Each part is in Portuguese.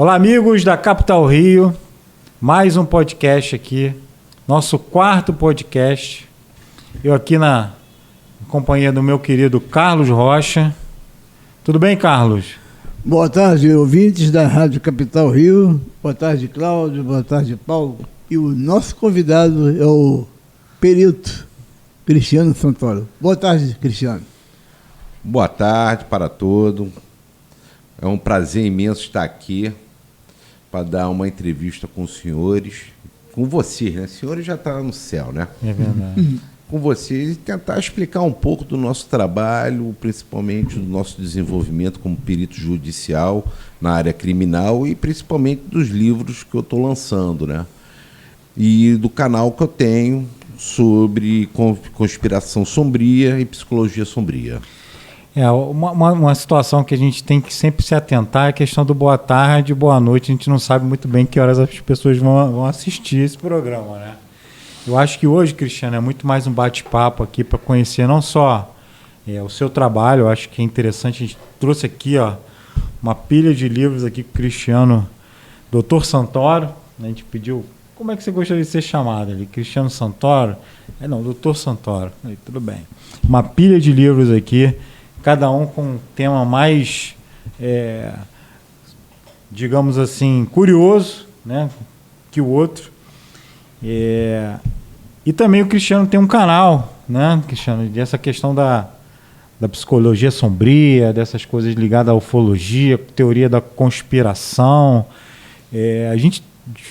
Olá, amigos da Capital Rio, mais um podcast aqui, nosso quarto podcast. Eu aqui na companhia do meu querido Carlos Rocha. Tudo bem, Carlos? Boa tarde, ouvintes da Rádio Capital Rio. Boa tarde, Cláudio. Boa tarde, Paulo. E o nosso convidado é o perito Cristiano Santoro. Boa tarde, Cristiano. Boa tarde para todos. É um prazer imenso estar aqui para dar uma entrevista com os senhores, com vocês, né? Os senhores já estão no céu, né? É verdade. Com vocês e tentar explicar um pouco do nosso trabalho, principalmente do nosso desenvolvimento como perito judicial na área criminal e principalmente dos livros que eu estou lançando, né? E do canal que eu tenho sobre conspiração sombria e psicologia sombria. Uma situação que a gente tem que sempre se atentar é a questão do boa tarde e boa noite. A gente não sabe muito bem que horas as pessoas vão assistir esse programa, né? Eu acho que hoje, Cristiano, é muito mais um bate-papo aqui para conhecer não só o seu trabalho. Eu acho que é interessante. A gente trouxe aqui uma pilha de livros aqui com o Cristiano, Dr. Santoro. A gente pediu, como é que você gostaria de ser chamado ali? Cristiano Santoro? Não, Dr. Santoro. Aí, tudo bem. Uma pilha de livros aqui, cada um com um tema mais, digamos assim, curioso, né, que o outro. E também o Cristiano tem um canal, né, Cristiano, dessa questão da psicologia sombria, dessas coisas ligadas à ufologia, teoria da conspiração. A gente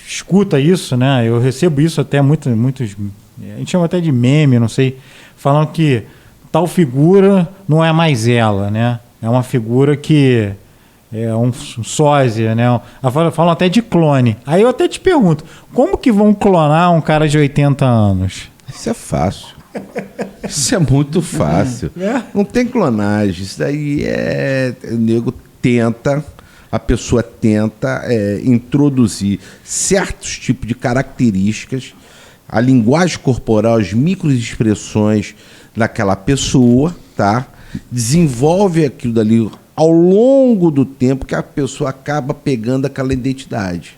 escuta isso, né, eu recebo isso até muitos, a gente chama até de meme, não sei, falando que tal figura não é mais ela, né? É uma figura que é um sósia, né? Falam até de clone. Aí eu até te pergunto, como que vão clonar um cara de 80 anos? Isso é fácil. Isso é muito fácil. Não tem clonagem. Isso daí o nego tenta, a pessoa tenta introduzir certos tipos de características, a linguagem corporal, as microexpressões daquela pessoa, tá? Desenvolve aquilo dali ao longo do tempo que a pessoa acaba pegando aquela identidade.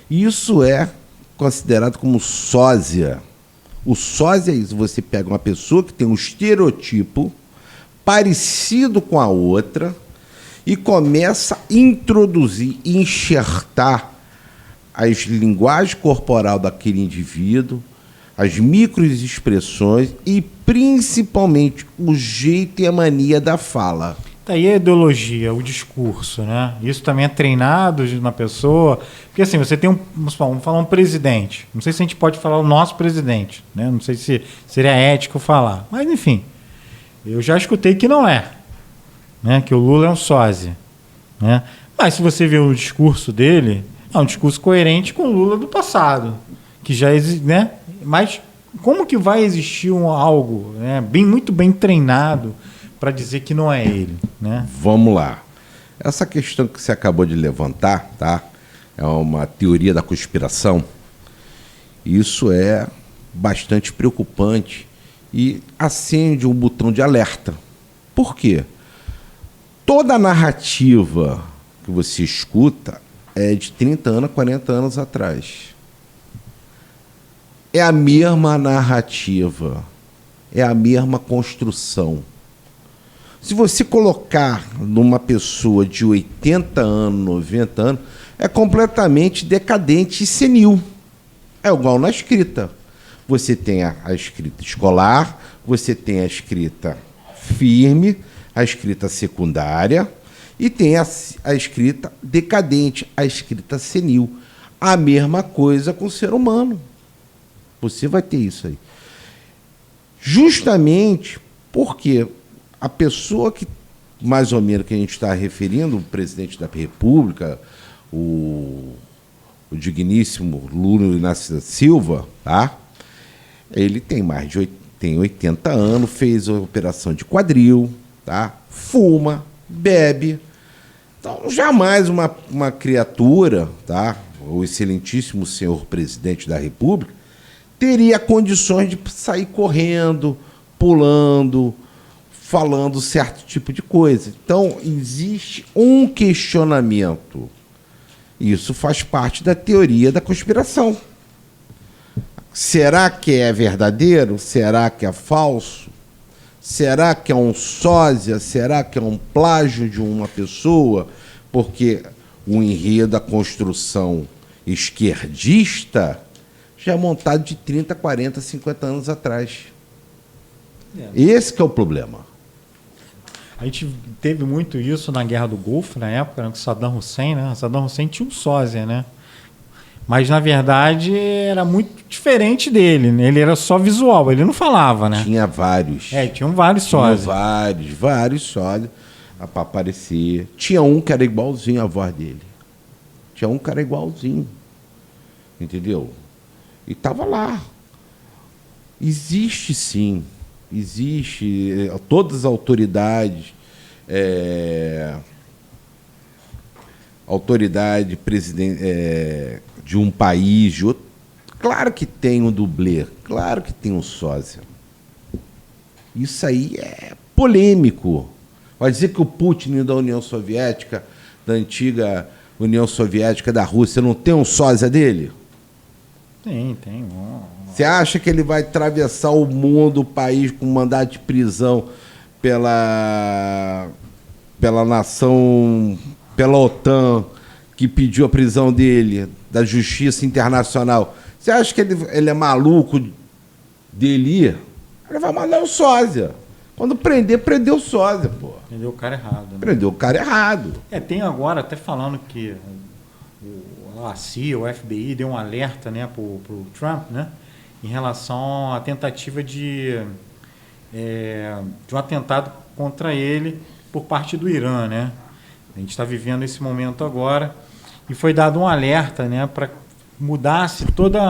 Isso é considerado como sósia. O sósia é isso, você pega uma pessoa que tem um estereotipo parecido com a outra e começa a introduzir, enxertar as linguagens corporal daquele indivíduo, as microexpressões e, principalmente, o jeito e a mania da fala. Daí a ideologia, o discurso, né? Isso também é treinado na pessoa. Porque assim, você tem vamos falar um presidente. Não sei se a gente pode falar o nosso presidente, né? Não sei se seria ético falar. Mas, enfim, eu já escutei que não é. Né? Que o Lula é um sósia. Né? Mas se você vê o discurso dele, é um discurso coerente com o Lula do passado. Que já existe, né? Mas como que vai existir algo, né, muito bem treinado para dizer que não é ele, né? Vamos lá. Essa questão que você acabou de levantar, tá? É uma teoria da conspiração. Isso é bastante preocupante e acende um botão de alerta. Por quê? Toda a narrativa que você escuta é de 30 anos, 40 anos atrás. É a mesma narrativa, é a mesma construção. Se você colocar numa pessoa de 80 anos, 90 anos, é completamente decadente e senil. É igual na escrita. Você tem a escrita escolar, você tem a escrita firme, a escrita secundária e tem a escrita decadente, a escrita senil. A mesma coisa com o ser humano. Você vai ter isso aí. Justamente porque a pessoa que, mais ou menos, que a gente está referindo, o presidente da República, o digníssimo Lula Inácio da Silva, tá? Ele tem tem 80 anos, fez a operação de quadril, tá? Fuma, bebe. Então, jamais uma criatura, tá? O excelentíssimo senhor presidente da República, teria condições de sair correndo, pulando, falando certo tipo de coisa. Então, existe um questionamento Isso faz parte da teoria da conspiração. Será que é verdadeiro? Será que é falso? Será que é um sósia? Será que é um plágio de uma pessoa? Porque o enredo da construção esquerdista já é montado de 30, 40, 50 anos atrás. Esse que é o problema. A gente teve muito isso na Guerra do Golfo, na época, né, com Saddam Hussein, né? Saddam Hussein tinha um sósia, né? Mas, na verdade, era muito diferente dele, né? Ele era só visual, ele não falava, né? Tinha vários. Tinham vários sósias. Vários sósias para aparecer. Tinha um que era igualzinho a voz dele. Tinha um que era igualzinho. Entendeu? E estava lá. Existe, sim. Existe. Todas as autoridades... autoridade de um país, de outro, claro que tem um dublê, claro que tem um sósia. Isso aí é polêmico. Vai dizer que o Putin da União Soviética, da antiga União Soviética da Rússia, não tem um sósia dele? Tem. Você acha que ele vai atravessar o mundo, o país, com mandado de prisão pela nação, pela OTAN, que pediu a prisão dele, da Justiça Internacional? Você acha que ele é maluco dele ir? Ele vai mandar o sósia. Quando prendeu o sósia, pô. Prendeu o cara errado. Né? Prendeu o cara errado. Tem agora até falando que a CIA, o FBI, deu um alerta, né, pro Trump, né, em relação à tentativa de um atentado contra ele por parte do Irã, né? A gente está vivendo esse momento agora e foi dado um alerta, né, para mudasse toda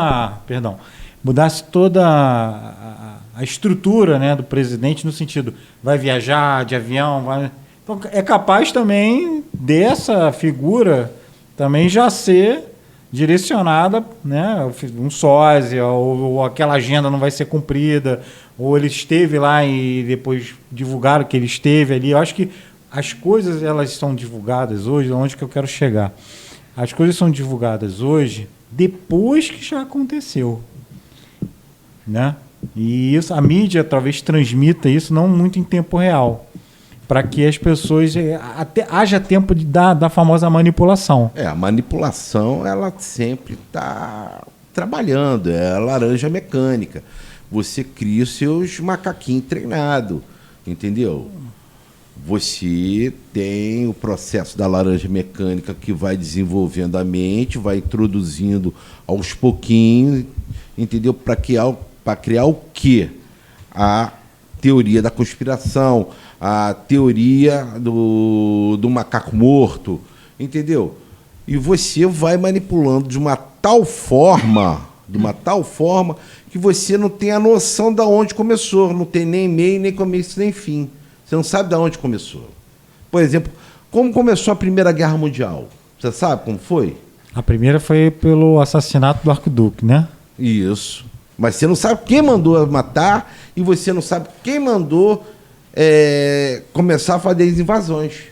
a estrutura, né, do presidente, no sentido, vai viajar de avião, então é capaz também dessa figura também já ser direcionada, né, um sósia, ou aquela agenda não vai ser cumprida, ou ele esteve lá e depois divulgaram que ele esteve ali. Eu acho que as coisas, elas são divulgadas hoje, onde que eu quero chegar? As coisas são divulgadas hoje depois que já aconteceu, né? E isso, a mídia talvez transmita isso não muito em tempo real, para que as pessoas até haja tempo da famosa manipulação. A manipulação, ela sempre está trabalhando, é a laranja mecânica. Você cria os seus macaquinhos treinados, entendeu? Você tem o processo da laranja mecânica que vai desenvolvendo a mente, vai introduzindo aos pouquinhos, entendeu? Para criar o quê? A teoria da conspiração, a teoria do macaco morto, entendeu? E você vai manipulando de uma tal forma que você não tem a noção de onde começou, não tem nem meio, nem começo, nem fim. Você não sabe de onde começou. Por exemplo, como começou a Primeira Guerra Mundial? Você sabe como foi? A primeira foi pelo assassinato do arquiduque, né? Isso. Mas você não sabe quem mandou matar e você não sabe quem mandou começar a fazer as invasões.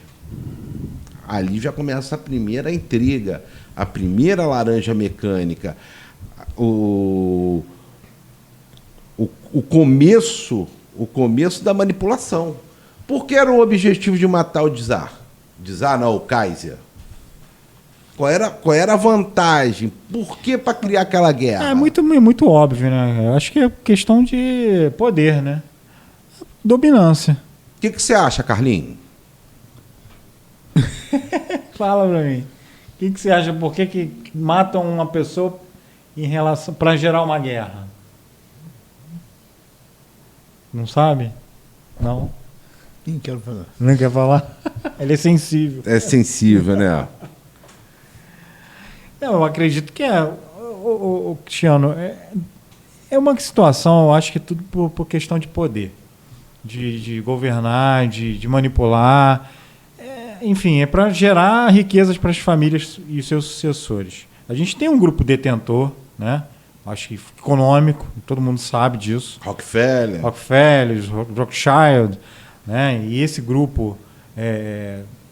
Ali já começa a primeira intriga, a primeira laranja mecânica, o começo da manipulação. Por que era o objetivo de matar o Tsar? O Kaiser. Qual era a vantagem? Por que para criar aquela guerra? É muito óbvio, né? Eu acho que é questão de poder, né? Dominância. O que você acha, Carlinhos? Fala pra mim. O que você acha? Por que matam uma pessoa em relação para gerar uma guerra? Não sabe? Não. Nem quero falar. Não quer falar? Ele é sensível. É sensível, né? Não, eu acredito que Cristiano, é uma situação, eu acho que tudo por questão de poder, de governar, de manipular, enfim, é para gerar riquezas para as famílias e seus sucessores. A gente tem um grupo detentor, né? Acho que econômico, todo mundo sabe disso. Rockefeller, Rothschild, né? E esse grupo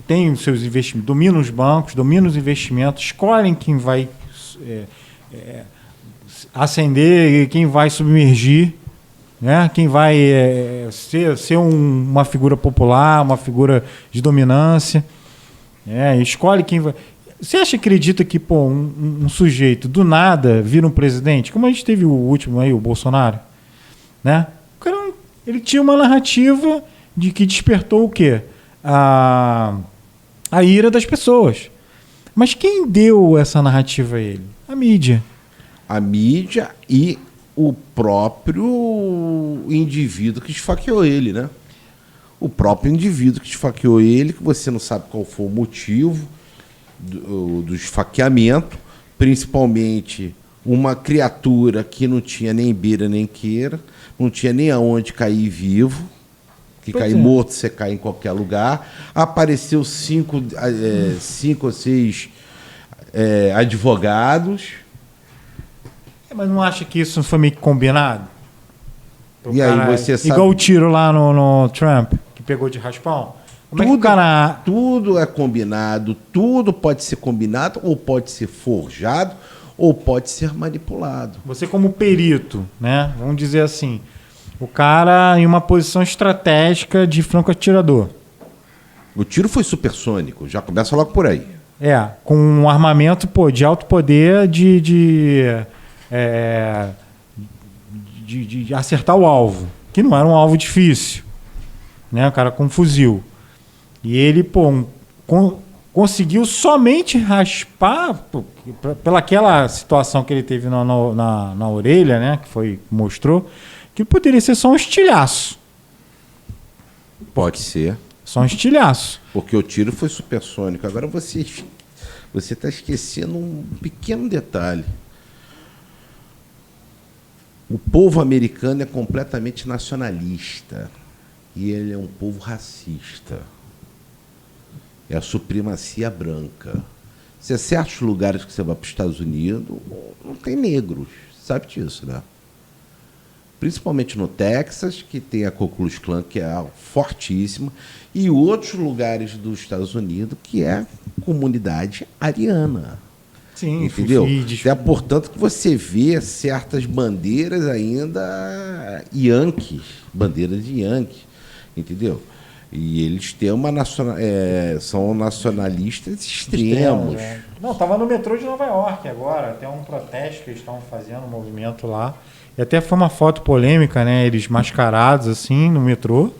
têm os seus investimentos, dominam os bancos, dominam os investimentos, escolhem quem vai ascender e quem vai submergir, né? Quem vai ser uma figura popular, uma figura de dominância, escolhe quem vai. Você acredita que um sujeito do nada vira um presidente? Como a gente teve o último aí, o Bolsonaro, né? O cara, ele tinha uma narrativa de que despertou o quê? A ira das pessoas. Mas quem deu essa narrativa a ele? A mídia. A mídia e o próprio indivíduo que esfaqueou ele, né? O próprio indivíduo que esfaqueou ele, que você não sabe qual foi o motivo do esfaqueamento, principalmente uma criatura que não tinha nem beira nem queira, não tinha nem aonde cair vivo, que cair morto você cai em qualquer lugar. Apareceu 5 ou 6 advogados. Mas não acha que isso foi meio que combinado? E aí você sabe... Igual o tiro lá no Trump, que pegou de raspão. Tudo é combinado, tudo pode ser combinado, ou pode ser forjado, ou pode ser manipulado. Você como perito, né? Vamos dizer assim, o cara em uma posição estratégica de franco-atirador. O tiro foi supersônico, já começa logo por aí. Com um armamento de alto poder de acertar o alvo, que não era um alvo difícil, né? O cara com um fuzil. E ele, conseguiu somente raspar, pelaquela situação que ele teve na orelha, né? Que mostrou, que poderia ser só um estilhaço. Pode ser. Só um estilhaço. Porque o tiro foi supersônico. Agora você está esquecendo um pequeno detalhe. O povo americano é completamente nacionalista. E ele é um povo racista. É a supremacia branca. Se é certos lugares que você vai para os Estados Unidos, não tem negros. Sabe disso, né? Principalmente no Texas, que tem a Ku Klux Klan, que é fortíssima, e outros lugares dos Estados Unidos, que é comunidade ariana. Sim, entendeu? É, portanto, que você vê certas bandeiras ainda yankees, bandeiras de yankees, entendeu? E eles têm são nacionalistas extremos. Não, estava no metrô de Nova York agora, tem um protesto que eles estão fazendo, um movimento lá. E até foi uma foto polêmica, né? Eles mascarados assim no metrô.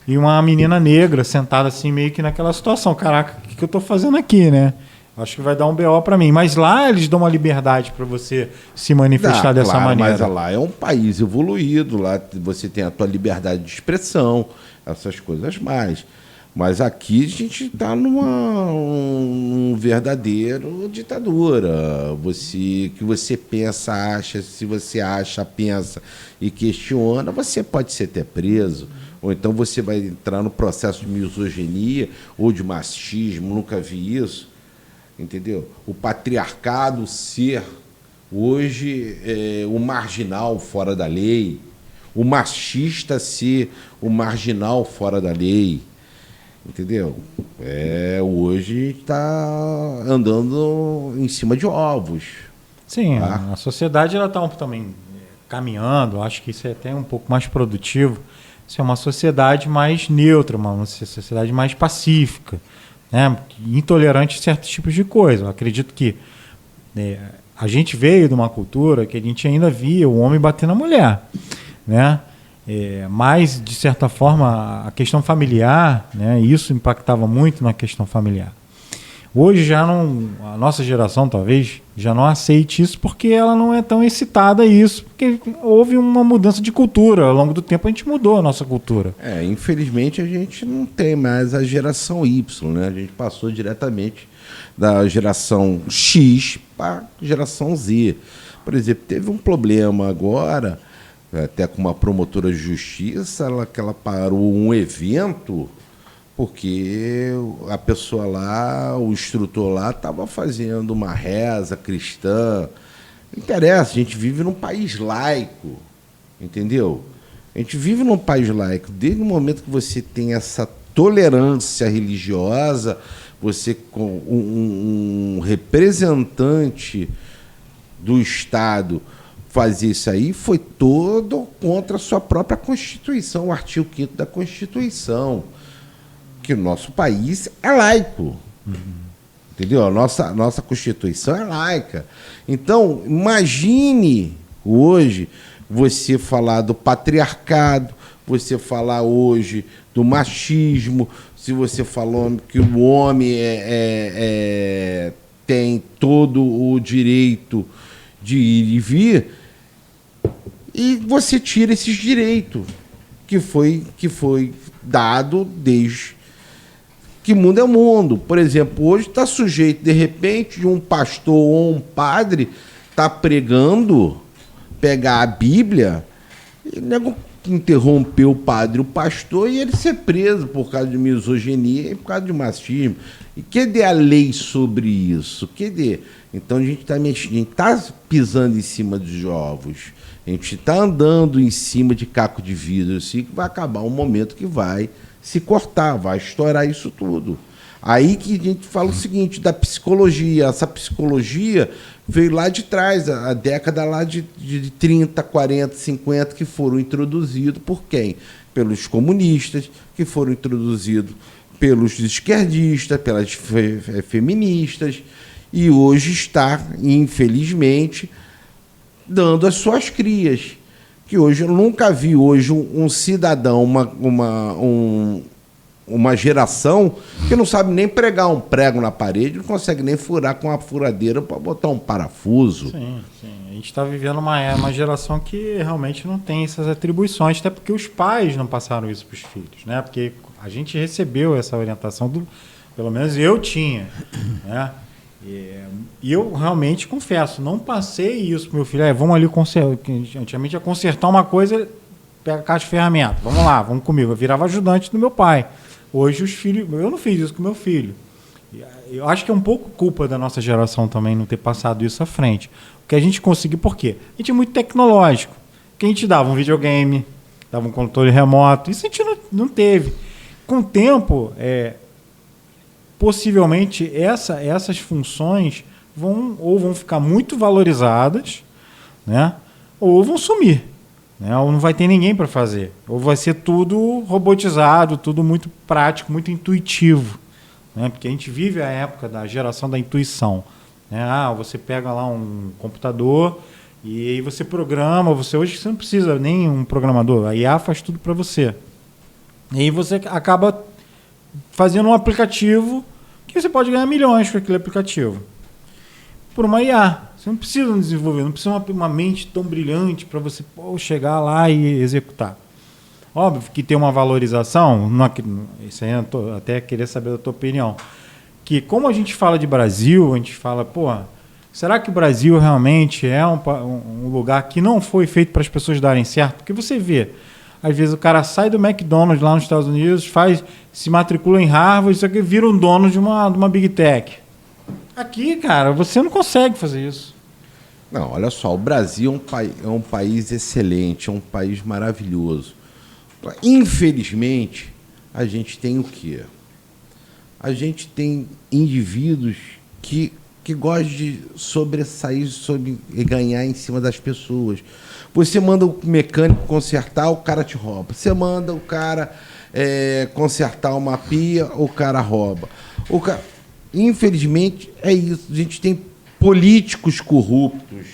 E uma menina negra sentada assim meio que naquela situação. Caraca, o que eu estou fazendo aqui, né? Acho que vai dar um BO para mim. Mas lá eles dão uma liberdade para você se manifestar dessa maneira. Mas lá é um país evoluído, lá você tem a tua liberdade de expressão, essas coisas mais. Mas aqui a gente está num verdadeiro ditadura. Que você pensa, acha, se você acha, pensa e questiona, você pode ser até preso. Ou então você vai entrar no processo de misoginia ou de machismo, nunca vi isso. Entendeu? O patriarcado ser hoje o marginal fora da lei, o machista ser o marginal fora da lei, entendeu? Hoje está andando em cima de ovos. Sim, tá? A sociedade ela está também caminhando, acho que isso é até um pouco mais produtivo. Isso é uma sociedade mais neutra, uma sociedade mais pacífica, né? Intolerante a certos tipos de coisa. Eu acredito que a gente veio de uma cultura que a gente ainda via o homem bater na mulher, né? Mas, de certa forma, a questão familiar, né? Isso impactava muito na questão familiar. Hoje a nossa geração talvez já não aceite isso porque ela não é tão excitada a isso, porque houve uma mudança de cultura. Ao longo do tempo a gente mudou a nossa cultura. Infelizmente a gente não tem mais a geração Y, né? A gente passou diretamente da geração X para a geração Z. Por exemplo, teve um problema agora, até com uma promotora de justiça, que ela parou um evento porque a pessoa lá, o instrutor lá, estava fazendo uma reza cristã. Não interessa, a gente vive num país laico, entendeu? A gente vive num país laico. Desde o momento que você tem essa tolerância religiosa, você com um representante do Estado fazer isso aí, foi todo contra a sua própria Constituição, o artigo 5º da Constituição, que o nosso país é laico. Entendeu? A nossa Constituição é laica. Então, imagine hoje você falar do patriarcado, você falar hoje do machismo, se você falou que o homem tem todo o direito de ir e vir, e você tira esses direitos que foi dado desde que mundo é mundo. Por exemplo, hoje está sujeito, de repente, de um pastor ou um padre tá pregando, pegar a Bíblia, e nego interromper o padre, o pastor, e ele ser preso por causa de misoginia e por causa de machismo. E cadê a lei sobre isso? Cadê? Então a gente está pisando em cima dos ovos. A gente está andando em cima de caco de vidro, assim, que vai acabar um momento que vai se cortar, vai estourar isso tudo. Aí que a gente fala o seguinte, da psicologia. Essa psicologia veio lá de trás, a década lá de 30, 40, 50, que foram introduzidos por quem? Pelos comunistas, que foram introduzidos pelos esquerdistas, pelas feministas, e hoje está, infelizmente, dando as suas crias. Que hoje eu nunca vi hoje um cidadão, uma geração que não sabe nem pregar um prego na parede, não consegue nem furar com uma furadeira para botar um parafuso. Sim, sim. A gente está vivendo uma geração que realmente não tem essas atribuições, até porque os pais não passaram isso para os filhos, né? Porque a gente recebeu essa orientação, pelo menos eu tinha, né? E eu realmente confesso, não passei isso para meu filho. Vamos ali antigamente ia consertar uma coisa, pega a caixa de ferramenta, vamos lá, vamos comigo. Eu virava ajudante do meu pai. Hoje os filhos, eu não fiz isso com meu filho. Eu acho que é um pouco culpa da nossa geração também não ter passado isso à frente. O que a gente conseguiu, por quê? A gente é muito tecnológico. Que a gente dava um videogame, dava um controle remoto, isso a gente não teve. Com o tempo, possivelmente essas funções vão ficar muito valorizadas, né? Ou vão sumir, né? Ou não vai ter ninguém para fazer, ou vai ser tudo robotizado, tudo muito prático, muito intuitivo, né? Porque a gente vive a época da geração da intuição, né? Você pega lá um computador e aí você programa, hoje você não precisa nem um programador, a IA faz tudo para você, e aí você acaba fazendo um aplicativo que você pode ganhar milhões com aquele aplicativo. Por uma IA. Você não precisa desenvolver, não precisa uma mente tão brilhante para você chegar lá e executar. Óbvio que tem uma valorização, isso aí eu até queria saber da tua opinião, que como a gente fala de Brasil, a gente fala, será que o Brasil realmente é um lugar que não foi feito para as pessoas darem certo? Porque você vê, às vezes o cara sai do McDonald's lá nos Estados Unidos, se matricula em Harvard, isso aqui vira um dono de uma Big Tech. Aqui, cara, você não consegue fazer isso. Não, olha só, o Brasil é um país excelente, é um país maravilhoso. Infelizmente, a gente tem o quê? A gente tem indivíduos que gostam de sobressair e ganhar em cima das pessoas. Você manda o mecânico consertar, o cara te rouba. Você manda o cara consertar uma pia, o cara rouba. Infelizmente, é isso. A gente tem políticos corruptos.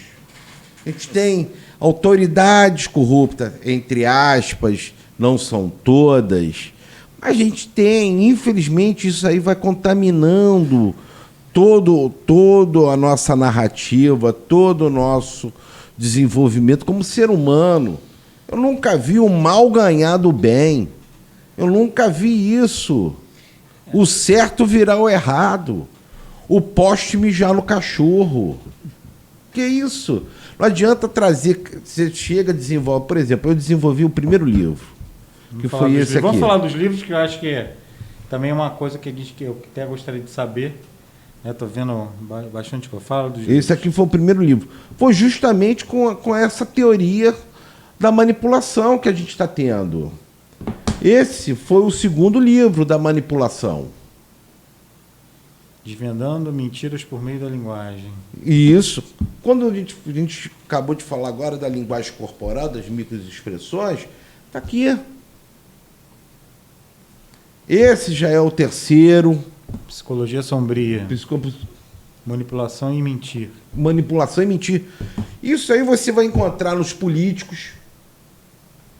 A gente tem autoridades corruptas, entre aspas, não são todas. A gente tem, infelizmente, isso aí vai contaminando todo a nossa narrativa, todo o nosso desenvolvimento como ser humano. Eu nunca vi o mal ganhar do bem. Eu nunca vi isso. O certo virar o errado. O poste mijar no cachorro. Que isso? Não adianta trazer... Você chega, desenvolve... Por exemplo, eu desenvolvi o primeiro livro. Que foi esse aqui. Vamos falar dos livros, que eu acho que também é uma coisa que eu até gostaria de saber. Estou vendo bastante que eu falo dos livros. Esse aqui foi o primeiro livro. Foi justamente com essa teoria da manipulação que a gente está tendo. Esse foi o segundo livro da manipulação. Desvendando mentiras por meio da linguagem. Isso. Quando a gente acabou de falar agora da linguagem corporal, das microexpressões, está aqui. Esse já é o terceiro. Psicologia sombria. Manipulação e mentir. Manipulação e mentir. Isso aí você vai encontrar nos políticos.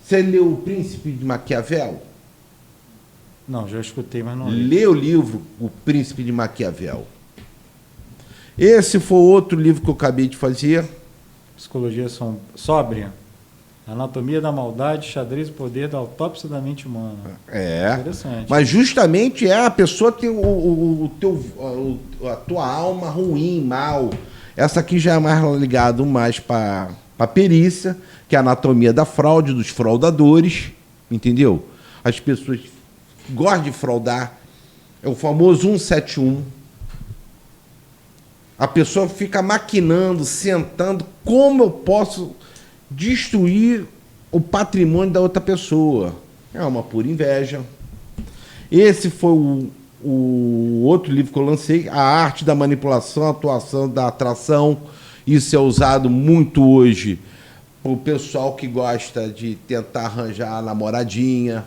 Você leu O Príncipe de Maquiavel? Não, já escutei, mas não li. Lê o livro O Príncipe de Maquiavel. Esse foi outro livro que eu acabei de fazer. Psicologia sóbria. Anatomia da maldade, xadrez e poder da autópsia da mente humana. Interessante. Mas justamente a pessoa tem a tua alma ruim, mal. Essa aqui já é mais ligado mais para a perícia, que é a anatomia da fraude, dos fraudadores, entendeu? As pessoas gostam de fraudar. É o famoso 171. A pessoa fica maquinando, sentando, como eu posso destruir o patrimônio da outra pessoa. É uma pura inveja. Esse foi o outro livro que eu lancei, A Arte da Manipulação, a Atuação da Atração. Isso é usado muito hoje para o pessoal que gosta de tentar arranjar a namoradinha,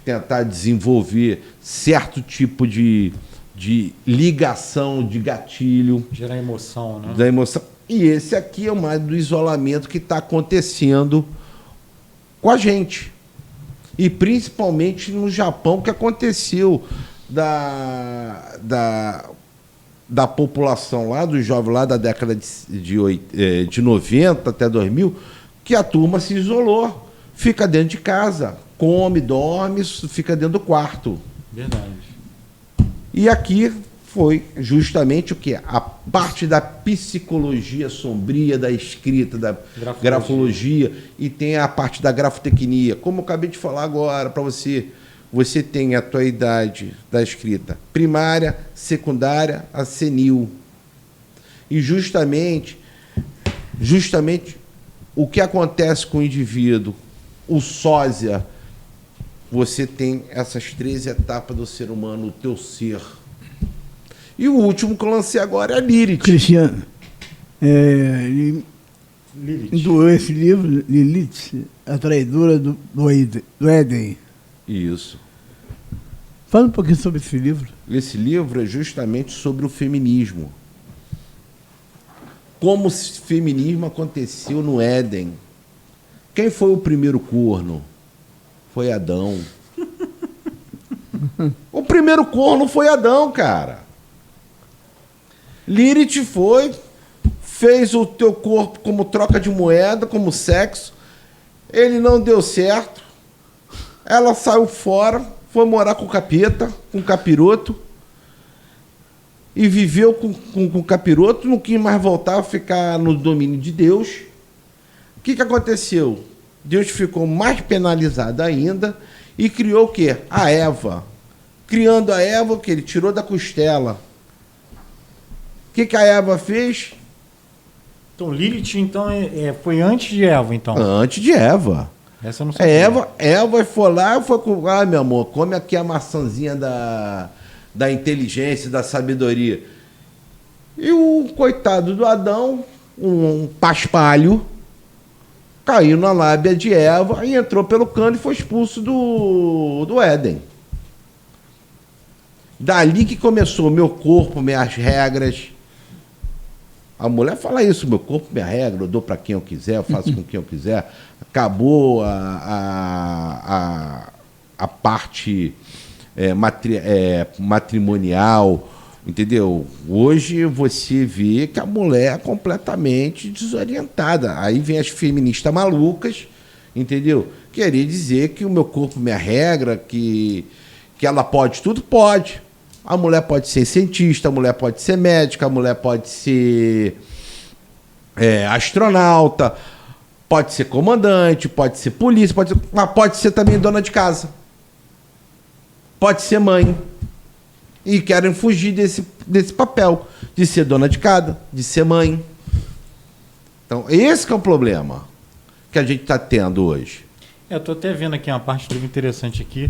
tentar desenvolver certo tipo de ligação, de gatilho. Gerar emoção, né? Da emoção. E esse aqui é o mais do isolamento que está acontecendo com a gente. E principalmente no Japão, que aconteceu da população lá, dos jovens lá da década de 90 até 2000, que a turma se isolou. Fica dentro de casa, come, dorme, fica dentro do quarto. Verdade. E aqui foi justamente o que? A parte da psicologia sombria, da escrita, da grafologia, e tem a parte da grafotecnia. Como eu acabei de falar agora para você, você tem a tua idade da escrita primária, secundária, a senil. E justamente o que acontece com o indivíduo, o sósia, você tem essas 3 etapas do ser humano, o teu ser. E o último que eu lancei agora é a Lilith. Cristiano, ele doou esse livro, Lilith, a traidora do Éden. Isso. Fala um pouquinho sobre esse livro. Esse livro é justamente sobre o feminismo. Como o feminismo aconteceu no Éden. Quem foi o primeiro corno? Foi Adão. O primeiro corno foi Adão, cara. Lilith fez o teu corpo como troca de moeda, como sexo. Ele não deu certo. Ela saiu fora, foi morar com o capeta, com o capiroto. E viveu com o capiroto, não quis mais voltar a ficar no domínio de Deus. O que aconteceu? Deus ficou mais penalizado ainda e criou o quê? A Eva. Criando a Eva, o que? Ele tirou da costela. O que a Eva fez? Então, Lilith, então, foi antes de Eva, então? Antes de Eva. Essa eu não sabia. Eva foi lá e foi com... Ah, meu amor, come aqui a maçãzinha da inteligência, da sabedoria. E o coitado do Adão, um paspalho, caiu na lábia de Eva e entrou pelo cano e foi expulso do Éden. Dali que começou meu corpo, minhas regras. A mulher fala isso, meu corpo, minha regra, eu dou para quem eu quiser, eu faço com quem eu quiser. Acabou a parte matrimonial, entendeu? Hoje você vê que a mulher é completamente desorientada. Aí vem as feministas malucas, entendeu? Querer dizer que o meu corpo, minha regra, que ela pode tudo, pode. A mulher pode ser cientista, a mulher pode ser médica, a mulher pode ser astronauta, pode ser comandante, pode ser polícia, mas pode ser também dona de casa. Pode ser mãe. E querem fugir desse papel, de ser dona de casa, de ser mãe. Então, esse que é o problema que a gente está tendo hoje. Eu estou até vendo aqui uma parte do livro interessante aqui,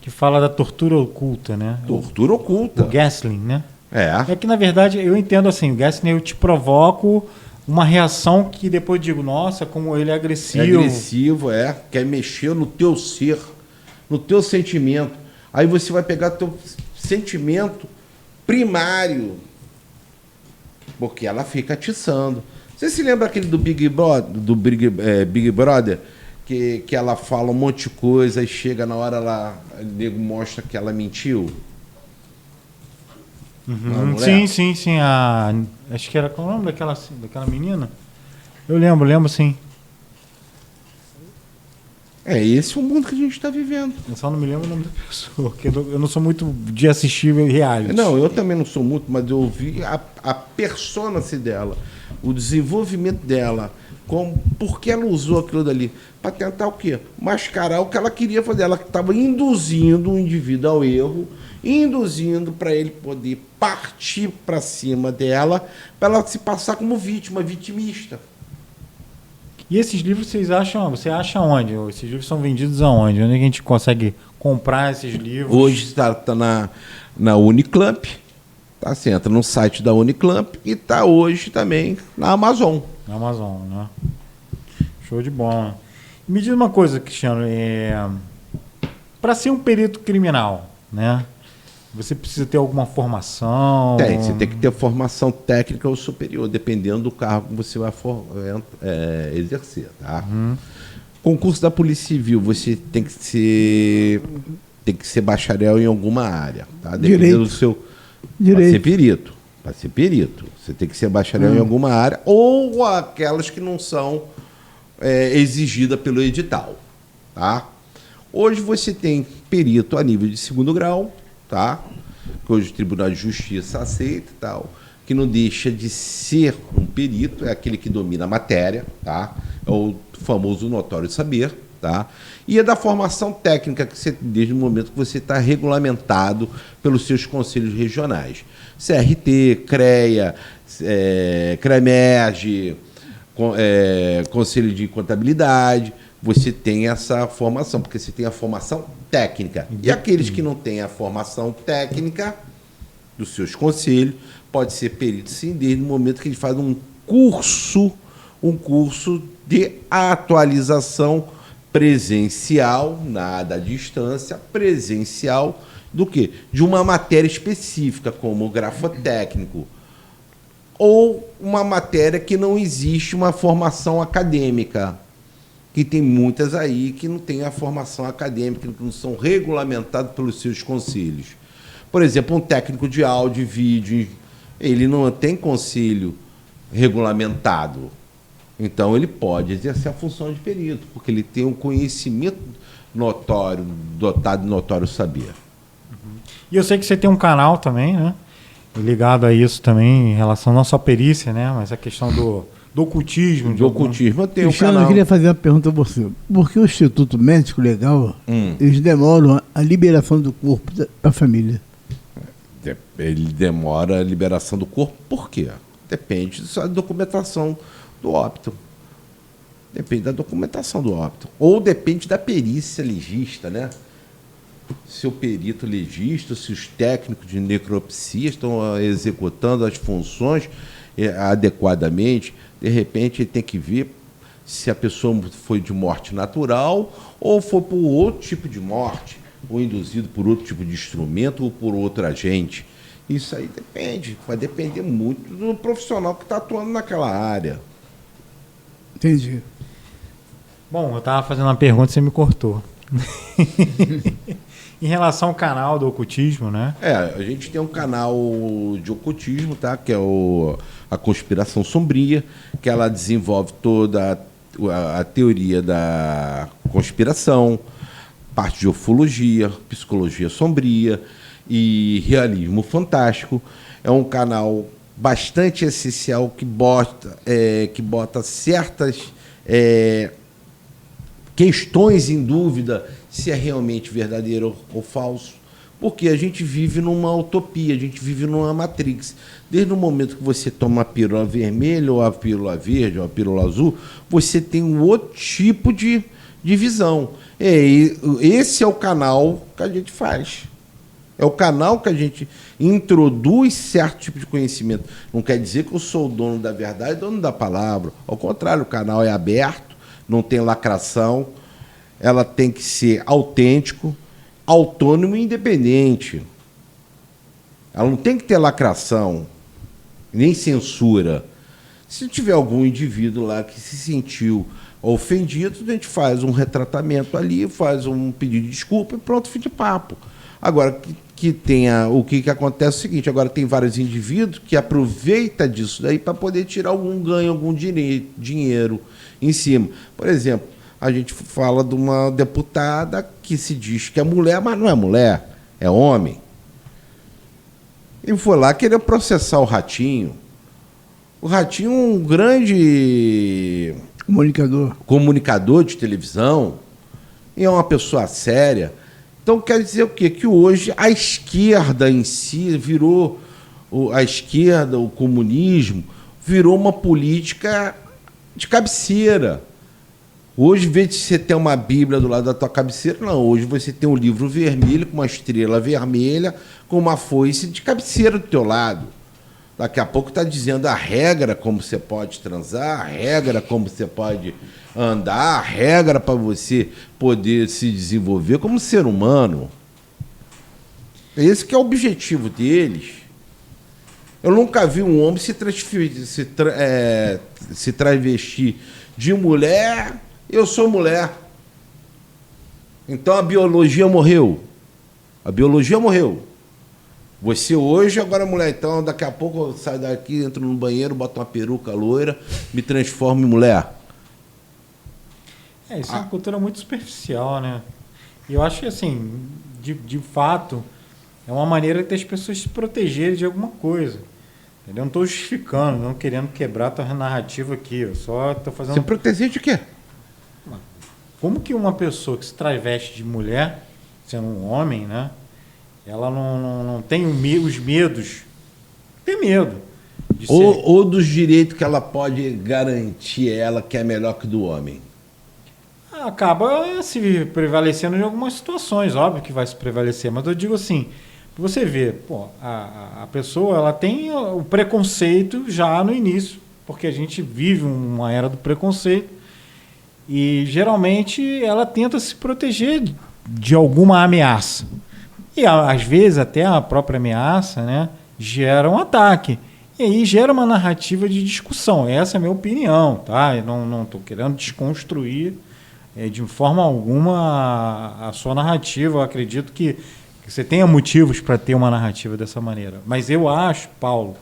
que fala da tortura oculta, né? Tortura oculta. O gaslighting, né? É. É que, na verdade, eu entendo assim, o gaslighting eu te provoco uma reação que depois digo, nossa, como ele é agressivo. É agressivo, quer mexer no teu ser, no teu sentimento. Aí você vai pegar teu sentimento primário, porque ela fica atiçando. Você se lembra aquele do Big Brother, que ela fala um monte de coisa e chega na hora o nego mostra que ela mentiu? Uhum. Sim. Acho que era qual o nome daquela menina? Eu lembro sim. É esse o mundo que a gente está vivendo. Eu só não me lembro o nome da pessoa, porque eu não sou muito de assistir reality. Não, eu também não sou muito, mas eu vi a persona-se dela, o desenvolvimento dela, por que ela usou aquilo dali? Para tentar o quê? Mascarar o que ela queria fazer. Ela estava induzindo o indivíduo ao erro, induzindo para ele poder partir para cima dela, para ela se passar como vítima, vitimista. E esses livros você acha onde? Esses livros são vendidos aonde? Onde a gente consegue comprar esses livros? Hoje está na Uniclamp, tá? Você entra no site da Uniclamp e está hoje também na Amazon. Na Amazon, né? Show de bola. Me diz uma coisa, Cristiano, para ser um perito criminal, né? Você precisa ter alguma formação? Você tem que ter formação técnica ou superior, dependendo do cargo que você vai exercer, tá? Concurso da Polícia Civil, você tem que ser bacharel em alguma área, tá? Dependendo do seu... Direito. Para ser perito. Você tem que ser bacharel em alguma área ou aquelas que não são exigidas pelo edital, tá? Hoje você tem perito a nível de 2º grau, tá? Que hoje o Tribunal de Justiça aceita e tal, que não deixa de ser um perito, é aquele que domina a matéria, tá? É o famoso notório saber, tá? E é da formação técnica que você, desde o momento que você está regulamentado pelos seus conselhos regionais. CRT, CREA, CREMERGE, Conselho de Contabilidade, você tem essa formação, porque você tem a formação técnica. E aqueles que não têm a formação técnica dos seus conselhos, pode ser perito sim, desde o momento que ele faz um curso de atualização presencial, nada à distância, presencial, do quê? De uma matéria específica, como o grafotécnico, ou uma matéria que não existe uma formação acadêmica, que tem muitas aí que não têm a formação acadêmica, que não são regulamentados pelos seus conselhos. Por exemplo, um técnico de áudio e vídeo, ele não tem conselho regulamentado. Então, ele pode exercer a função de perito, porque ele tem um conhecimento notório, dotado de notório saber. E eu sei que você tem um canal também, né? Ligado a isso também, em relação não só à perícia, né? Mas a questão do ocultismo. Do ocultismo, eu tenho um Cristiano, canal. eu queria fazer uma pergunta a você. Por que o Instituto Médico Legal, eles demoram a liberação do corpo para a família? Ele demora a liberação do corpo, por quê? Depende da documentação do óbito. Depende da documentação do óbito. Ou depende da perícia legista, né? Se o perito legista, se os técnicos de necropsia estão executando as funções adequadamente, de repente ele tem que ver se a pessoa foi de morte natural ou foi por outro tipo de morte, ou induzido por outro tipo de instrumento ou por outro agente. Isso aí depende, vai depender muito do profissional que está atuando naquela área. Entendi. Bom, eu estava fazendo uma pergunta e você me cortou. Em relação ao canal do ocultismo, né? A gente tem um canal de ocultismo, tá? Que é a Conspiração Sombria, que ela desenvolve toda a teoria da conspiração, parte de ufologia, psicologia sombria e realismo fantástico. É um canal bastante essencial que bota certas questões em dúvida se é realmente verdadeiro ou falso, porque a gente vive numa utopia, a gente vive numa Matrix. Desde o momento que você toma a pílula vermelha, ou a pílula verde, ou a pílula azul, você tem um outro tipo de de visão. E esse é o canal que a gente faz. É o canal que a gente introduz certo tipo de conhecimento. Não quer dizer que eu sou o dono da verdade, dono da palavra. Ao contrário, o canal é aberto, não tem lacração, ela tem que ser autêntico, autônomo e independente. Ela não tem que ter lacração, nem censura. Se tiver algum indivíduo lá que se sentiu ofendido, a gente faz um retratamento ali, faz um pedido de desculpa e pronto, fim de papo. Agora, o que acontece é o seguinte, agora tem vários indivíduos que aproveitam disso daí para poder tirar algum ganho, algum dinheiro em cima. Por exemplo, a gente fala de uma deputada que se diz que é mulher, mas não é mulher, é homem. E foi lá querer processar o Ratinho. O Ratinho é um grande comunicador de televisão e é uma pessoa séria. Então quer dizer o quê? Que hoje a esquerda em si virou, a esquerda, o comunismo, virou uma política de cabeceira. Hoje, em vez de você ter uma Bíblia do lado da tua cabeceira, não. Hoje você tem um livro vermelho com uma estrela vermelha, com uma foice de cabeceira do teu lado. Daqui a pouco está dizendo a regra como você pode transar, a regra como você pode andar, a regra para você poder se desenvolver como ser humano. Esse que é o objetivo deles. Eu nunca vi um homem se travestir de mulher. Eu sou mulher. Então a biologia morreu. A biologia morreu. Você hoje, agora mulher. Então daqui a pouco eu saio daqui, entro no banheiro, boto uma peruca loira, me transformo em mulher. Isso é uma cultura muito superficial, né? E eu acho que, assim, de fato, é uma maneira das pessoas se protegerem de alguma coisa. Entendeu? Eu não estou justificando, não querendo quebrar a tua narrativa aqui. Eu só estou fazendo... Se proteger de quê? Como que uma pessoa que se traveste de mulher, sendo um homem, né? Ela não tem os medos. Tem medo. Ou dos direitos que ela pode garantir ela que é melhor que do homem. Acaba se prevalecendo em algumas situações, óbvio que vai se prevalecer, mas eu digo assim, você vê, a pessoa ela tem o preconceito já no início, porque a gente vive uma era do preconceito e geralmente ela tenta se proteger de alguma ameaça. E às vezes até a própria ameaça, né, gera um ataque. E aí gera uma narrativa de discussão. Essa é a minha opinião, tá? Eu não estou querendo desconstruir de forma alguma a sua narrativa. Eu acredito que você tenha motivos para ter uma narrativa dessa maneira. Mas eu acho, Paulo,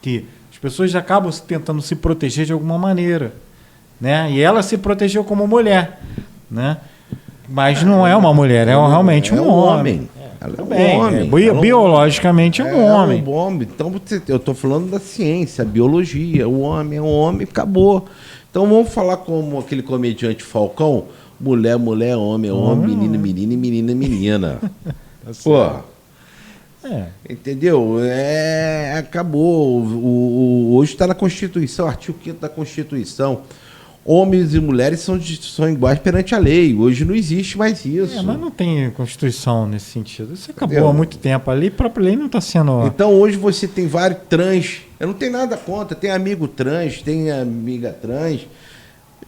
que as pessoas acabam tentando se proteger de alguma maneira, né? E ela se protegeu como mulher, né? Mas não é uma mulher, é realmente um homem. Ela é um homem. Biologicamente é um homem. Então, eu estou falando da ciência, a biologia. O homem é um homem, acabou. Então, vamos falar como aquele comediante Falcão: mulher, mulher, homem, homem, menino, menina e menina, menina. Pô. Entendeu? Acabou. Hoje está na Constituição, artigo 5º da Constituição. Homens e mulheres são iguais perante a lei. Hoje não existe mais isso. Mas não tem Constituição nesse sentido. Isso acabou há muito tempo. A própria lei não está sendo... Então hoje você tem vários trans. Eu não tenho nada contra. Tem amigo trans, tem amiga trans.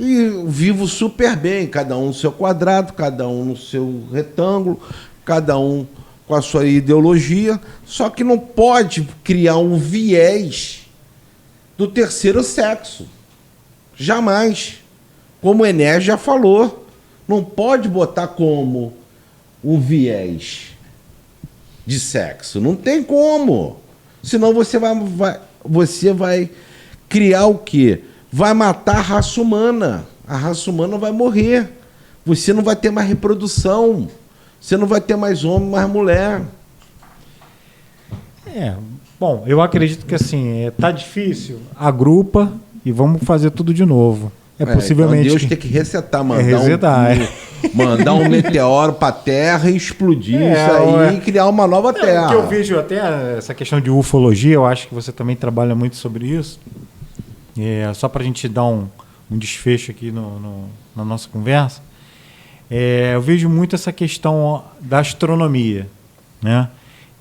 E vivo super bem. Cada um no seu quadrado, cada um no seu retângulo, cada um com a sua ideologia. Só que não pode criar um viés do terceiro sexo. Jamais. Como o Enéas já falou, não pode botar como um viés de sexo. Não tem como. Senão você vai criar o quê? Vai matar a raça humana. A raça humana vai morrer. Você não vai ter mais reprodução. Você não vai ter mais homem, mais mulher. Bom, eu acredito que assim, tá difícil, agrupa e vamos fazer tudo de novo. Possivelmente. Então Deus tem que resetar, mandar um meteoro para a Terra e explodir isso aí e criar uma nova Terra. O que eu vejo até essa questão de ufologia, eu acho que você também trabalha muito sobre isso. Só para a gente dar um desfecho aqui na nossa conversa. eu vejo muito essa questão da astronomia, né?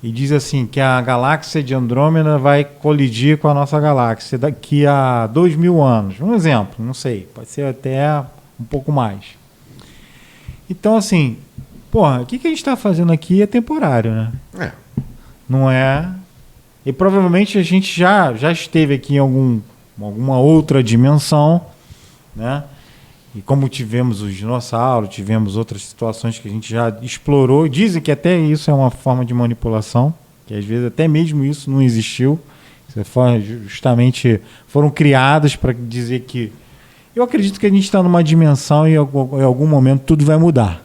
E diz assim que a galáxia de Andrômeda vai colidir com a nossa galáxia daqui a 2.000 anos. Um exemplo, não sei, pode ser até um pouco mais. Então, assim, porra, o que a gente está fazendo aqui é temporário, né? Não é... E provavelmente a gente já esteve aqui em alguma outra dimensão, né? E como tivemos os dinossauros, tivemos outras situações que a gente já explorou. Dizem que até isso é uma forma de manipulação, que às vezes até mesmo isso não existiu. Justamente foram criados para dizer que... Eu acredito que a gente está numa dimensão e em algum momento tudo vai mudar.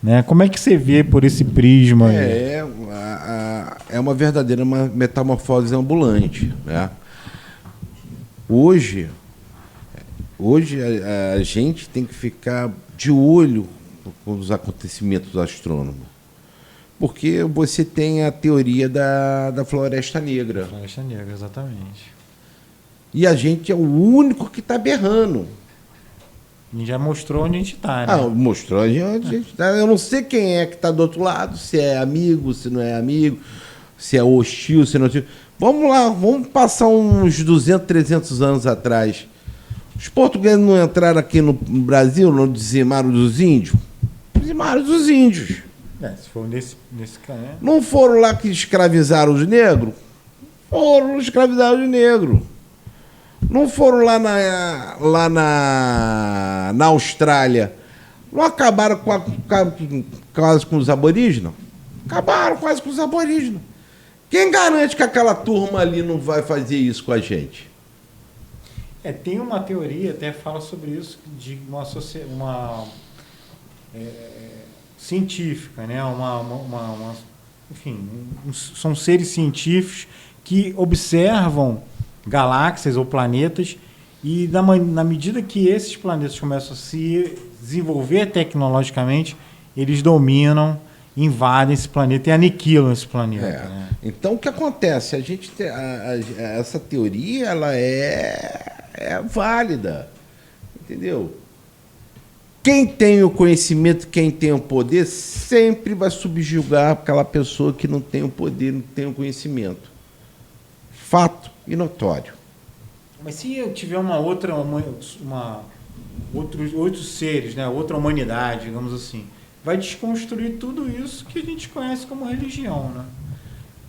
Né? Como é que você vê por esse prisma? É uma verdadeira metamorfose ambulante, né? Hoje a gente tem que ficar de olho com os acontecimentos astrônomos. Porque você tem a teoria da Floresta Negra. Floresta Negra, exatamente. E a gente é o único que está berrando. E já mostrou onde a gente está, né? Mostrou onde a gente está. Eu não sei quem é que está do outro lado, se é amigo, se não é amigo, se é hostil, se não é hostil. Vamos lá, vamos passar uns 200, 300 anos atrás. Os portugueses não entraram aqui no Brasil, não dizimaram dos índios? Dizimaram dos índios. Se for nesse caso. Não foram lá que escravizaram os negros? Foram escravizados os negros. Não foram lá na Austrália? Não acabaram quase com os aborígenes? Acabaram quase com os aborígenes. Quem garante que aquela turma ali não vai fazer isso com a gente? Tem uma teoria, até fala sobre isso, de uma científica, né? Enfim, são seres científicos que observam galáxias ou planetas e na medida que esses planetas começam a se desenvolver tecnologicamente, eles dominam, invadem esse planeta e aniquilam esse planeta. Né? Então, o que acontece? A gente essa teoria ela é válida, entendeu? Quem tem o conhecimento, quem tem o poder, sempre vai subjugar aquela pessoa que não tem o poder, não tem o conhecimento. Fato e notório. Mas se eu tiver outros seres, né, outra humanidade, digamos assim, vai desconstruir tudo isso que a gente conhece como religião, né?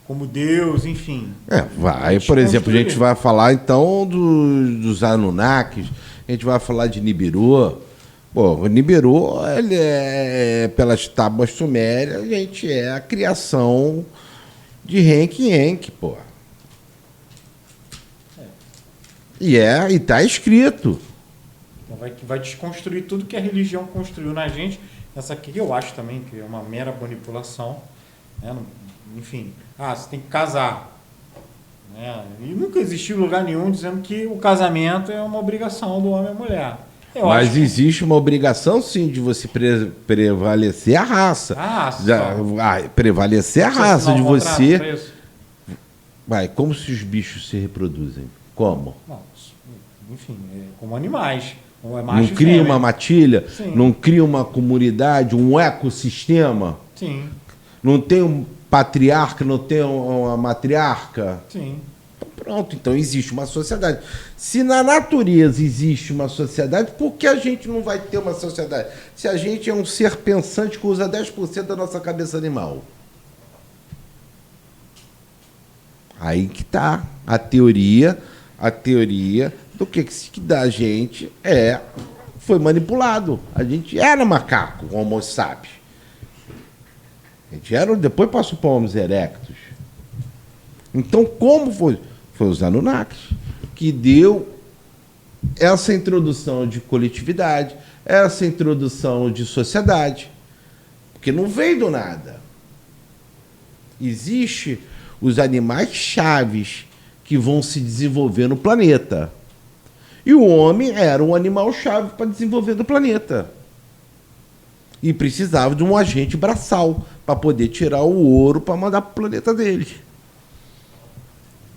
Como Deus, enfim. Vai. Por exemplo, a gente vai falar então dos Anunnakis, a gente vai falar de Nibiru. O Nibiru, ele pelas tábuas sumérias, a gente é a criação de Enki, pô. E está escrito. Então vai desconstruir tudo que a religião construiu na gente. Essa aqui eu acho também que é uma mera manipulação. Né? Enfim, você tem que casar. Né? E nunca existiu lugar nenhum dizendo que o casamento é uma obrigação do homem e da mulher. Mas existe uma obrigação, sim, de você prevalecer a raça. Prevalecer a raça de você. Como se os bichos se reproduzem? Como? Enfim, como animais. Não cria uma matilha? Sim. Não cria uma comunidade, um ecossistema? Sim. Não tem um patriarca, não tem uma matriarca? Sim. Pronto, então existe uma sociedade. Se na natureza existe uma sociedade, por que a gente não vai ter uma sociedade? Se a gente é um ser pensante que usa 10% da nossa cabeça animal. Aí que está a teoria do que da gente foi manipulado. A gente era macaco, Homo sapiens. A gente era, depois passou para Homo erectus. Então, como foi? Foi os Anunnakis que deu essa introdução de coletividade, essa introdução de sociedade, porque não veio do nada. Existem os animais chaves que vão se desenvolver no planeta. E o homem era um animal chave para desenvolver no planeta. E precisava de um agente braçal para poder tirar o ouro para mandar para o planeta dele.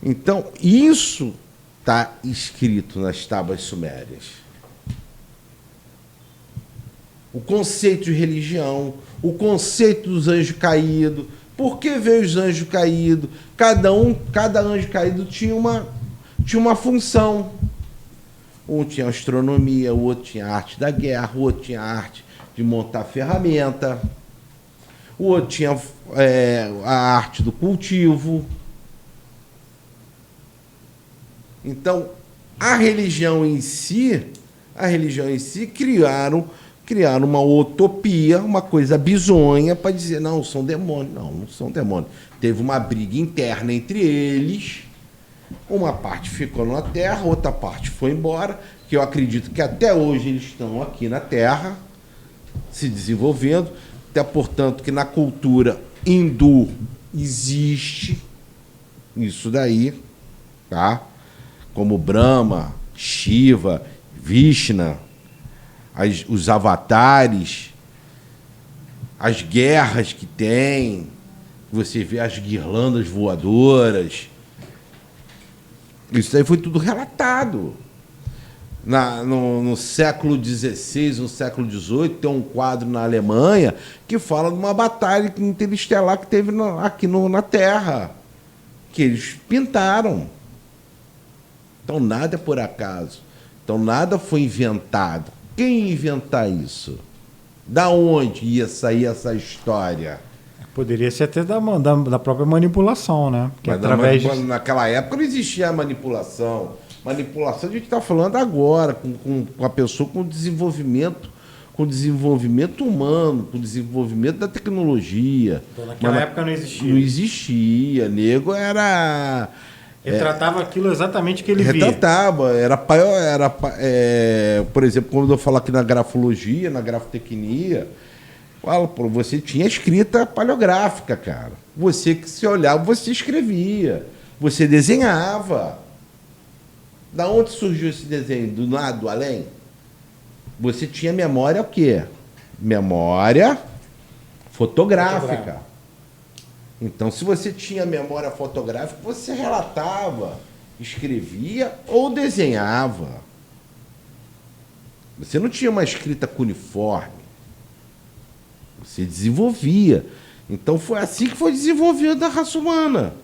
Então, isso está escrito nas tábuas sumérias. o conceito de religião, o conceito dos anjos caídos. Por que veio os anjos caídos? Cada anjo caído tinha uma função. Um tinha astronomia, o outro tinha a arte da guerra, o outro tinha a arte de montar ferramenta, o outro tinha a arte do cultivo. Então, a religião em si criaram uma utopia, uma coisa bizonha para dizer, não, são demônios. Não são demônios. Teve uma briga interna entre eles. Uma parte ficou na Terra, outra parte foi embora, que eu acredito que até hoje eles estão aqui na Terra, se desenvolvendo, até portanto que na cultura hindu existe isso daí, tá? Como Brahma, Shiva, Vishnu, os avatares, as guerras que tem, você vê as guirlandas voadoras. Isso aí foi tudo relatado. No século XVI, no século XVIII, tem um quadro na Alemanha que fala de uma batalha interestelar que teve aqui na Terra, que eles pintaram. Então nada é por acaso. Então nada foi inventado. Quem ia inventar isso? Da onde ia sair essa história? Poderia ser até da própria manipulação, né? Porque Mas naquela época não existia a manipulação. Manipulação a gente está falando agora, com a pessoa com desenvolvimento humano, com desenvolvimento da tecnologia. Então, naquela época não existia. Não existia. Nego era... Ele tratava aquilo exatamente que ele via. Retratava. Por exemplo, quando eu falo aqui na grafologia, na grafotecnia, você tinha escrita paleográfica, cara. Você que se olhava, você escrevia. Você desenhava. Da onde surgiu esse desenho? Do nada, do além? Você tinha memória o quê? Memória fotográfica. Então, se você tinha memória fotográfica, você relatava, escrevia ou desenhava. Você não tinha uma escrita cuneiforme. Você desenvolvia. Então, foi assim que foi desenvolvida a raça humana.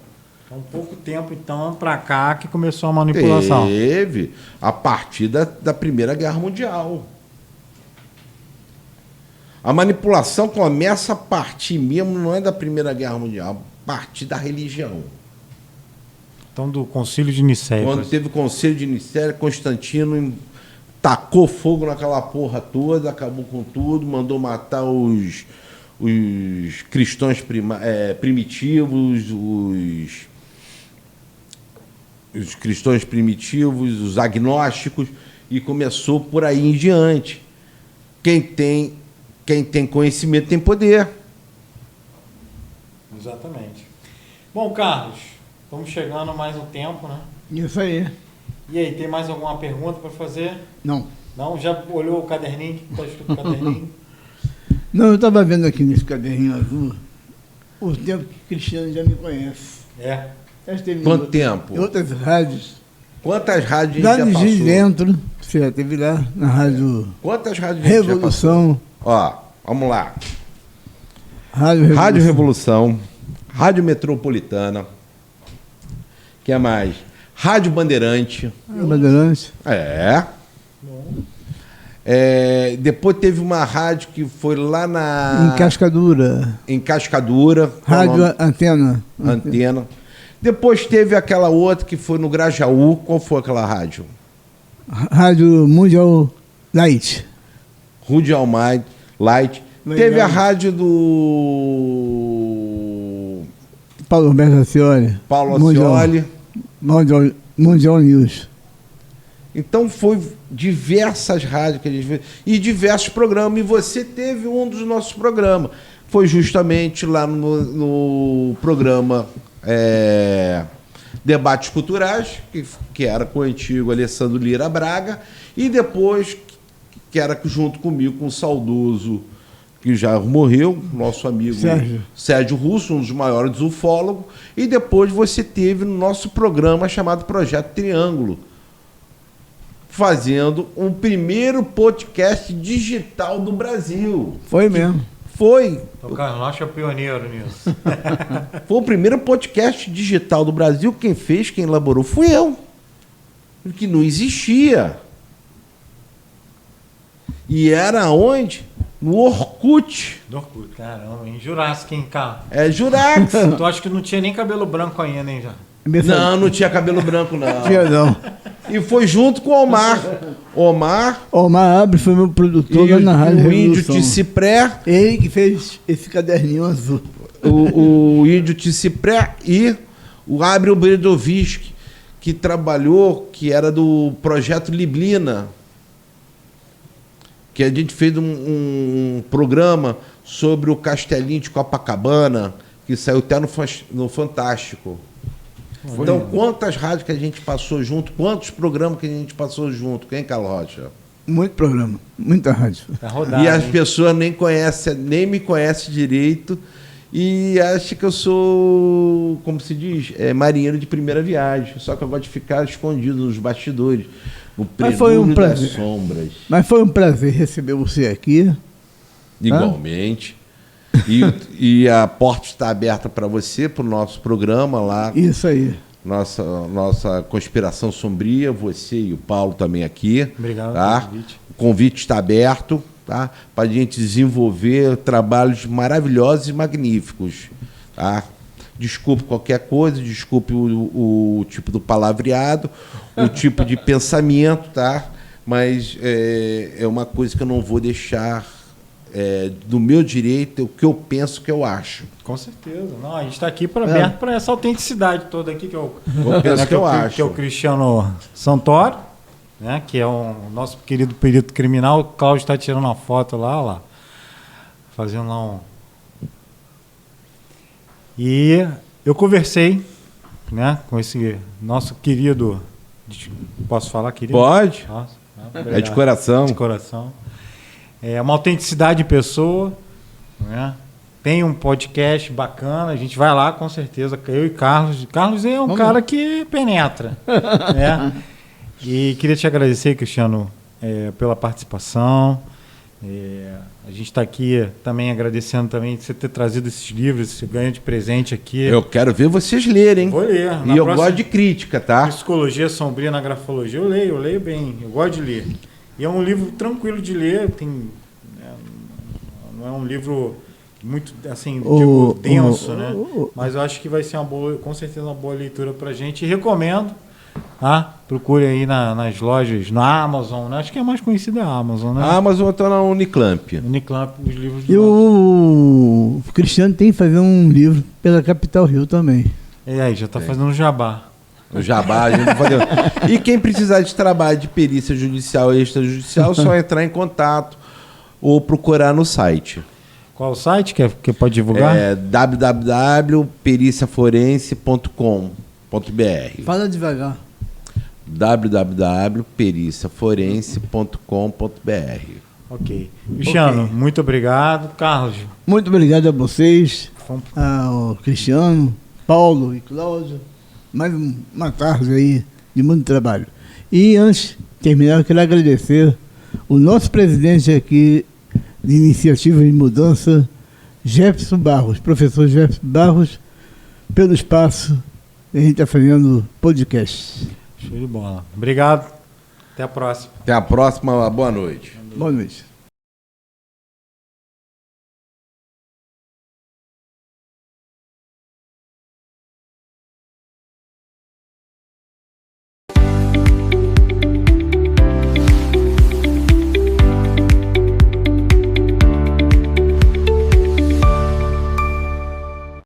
Um pouco tempo, então, para cá que começou a manipulação. Teve, a partir da Primeira Guerra Mundial. A manipulação começa a partir mesmo, não é da Primeira Guerra Mundial, a partir da religião. Então, do Concílio de Nicéia. Quando teve o Concílio de Nicéia, Constantino tacou fogo naquela porra toda, acabou com tudo, mandou matar os cristãos primitivos, os cristãos primitivos, os agnósticos, e começou por aí em diante. Quem tem conhecimento tem poder. Exatamente. Bom, Carlos, estamos chegando a mais um tempo, né? Isso aí. E aí, tem mais alguma pergunta para fazer? Não. Não? Já olhou o caderninho? O que está escrito no caderninho? Não, eu estava vendo aqui nesse caderninho azul o tempo que Cristiano já me conhece. É. Quanto tempo? Em outras rádios. Quantas rádios Lá a gente de já passou? Gil Dentro, você já esteve lá, na rádio Quantas rádios a gente já Revolução. passou? Ó, vamos lá. Rádio Revolução, Rádio Metropolitana, que é mais? Rádio Bandeirante. Bandeirante. Depois teve uma rádio que foi lá Em Cascadura. Em Cascadura. Rádio Antena. Antena. Depois teve aquela outra que foi no Grajaú. Qual foi aquela rádio? Rádio Mundial Light. Mundial Light. Teve a rádio do Paulo Roberto Ascioli. Paulo Ascioli. Mundial News. Então foi diversas rádios que a gente fez e diversos programas. E você teve um dos nossos programas. Foi justamente lá no programa Debates Culturais, que era com o antigo Alessandro Lira Braga, e depois que era junto comigo, com o saudoso, que já morreu, nosso amigo Sérgio Russo, um dos maiores ufólogos, e depois você teve no nosso programa chamado Projeto Triângulo, fazendo o primeiro podcast digital do Brasil. Foi mesmo. Foi. O Carlos Rocha é pioneiro nisso. Foi o primeiro podcast digital do Brasil. Quem fez, quem elaborou, fui eu. Que não existia. E era onde? No Orkut. Do Orkut, caramba, em Jurássico, hein, Carlos? É Jurax. Tu acha que não tinha nem cabelo branco ainda, hein, já? Não tinha cabelo branco, não. Tinha não. E foi junto com o Omar. Omar Abre foi meu produtor E lá na Rádio o Índio Revolução. Ticipré. Ele que fez esse caderninho azul. O Índio Ticipré e o Abril Bredovic, que trabalhou, que era do projeto Liblina, que a gente fez um programa sobre o Castelinho de Copacabana, que saiu até no Fantástico. Então, quantas rádios que a gente passou junto, quantos programas que a gente passou junto, quem, Carlos Rocha? Muito programa, muita rádio. Tá rodado, E as hein? pessoas nem me conhecem direito e acham que eu sou, como se diz, marinheiro de primeira viagem. Só que eu gosto de ficar escondido nos bastidores, no Mas foi um prelúdio das prazer. sombras. Mas foi um prazer receber você aqui. Igualmente. E a porta está aberta para você, para o nosso programa lá. Isso aí. Nossa Conspiração Sombria, você e o Paulo também aqui. Obrigado Tá? pelo convite. O convite está aberto, tá? Para a gente desenvolver trabalhos maravilhosos e magníficos. Tá? Desculpe qualquer coisa, desculpe o tipo do palavreado, o tipo de pensamento, tá? Mas é uma coisa que eu não vou deixar do meu direito, o que eu penso, o que eu acho. Com certeza. Não, a gente está aqui aberto para essa autenticidade toda aqui, que é o, Eu penso que eu acho. que é o Cristiano Santoro, né, que é o nosso querido perito criminal. O Cláudio está tirando uma foto lá, ó lá, fazendo lá um... E eu conversei, né, com esse nosso querido... Posso falar, querido? Pode. Nossa, É de obrigado. coração. De coração. É uma autenticidade de pessoa, né? Tem um podcast bacana, a gente vai lá com certeza, eu e Carlos. Carlos é um cara que penetra, né? E queria te agradecer, Cristiano, pela participação. A gente está aqui também agradecendo também você ter trazido esses livros, esse ganho de presente aqui. Eu quero ver vocês lerem. Vou ler. E eu gosto de crítica, tá? Psicologia Sombria na Grafologia, eu leio bem, eu gosto de ler. E é um livro tranquilo de ler, não é um livro muito, assim, denso, né? Mas eu acho que vai ser com certeza uma boa leitura pra gente. E recomendo, tá? Procure aí nas lojas, na Amazon, né? Acho que é mais conhecida a Amazon, né? A Amazon está na Uniclamp. Uniclamp, os livros do E o Cristiano tem que fazer um livro pela Capital Rio também. E aí, já tá fazendo jabá. O Jabá, a gente vai fazer. E quem precisar de trabalho de perícia judicial e extrajudicial, é só entrar em contato ou procurar no site. Qual o site que pode divulgar? www.periciaforense.com.br Fala devagar. www.periciaforense.com.br. Ok. Cristiano, muito obrigado. Carlos, Muito obrigado a vocês, foi um ao Cristiano, Paulo e Cláudio. Mais uma tarde aí de muito trabalho. E antes de terminar, eu quero agradecer o nosso presidente aqui de Iniciativa de Mudança, Jefferson Barros, professor Jefferson Barros, pelo espaço que a gente está fazendo podcast. show de bola. Obrigado. Até a próxima. Até a próxima, boa noite. Boa noite.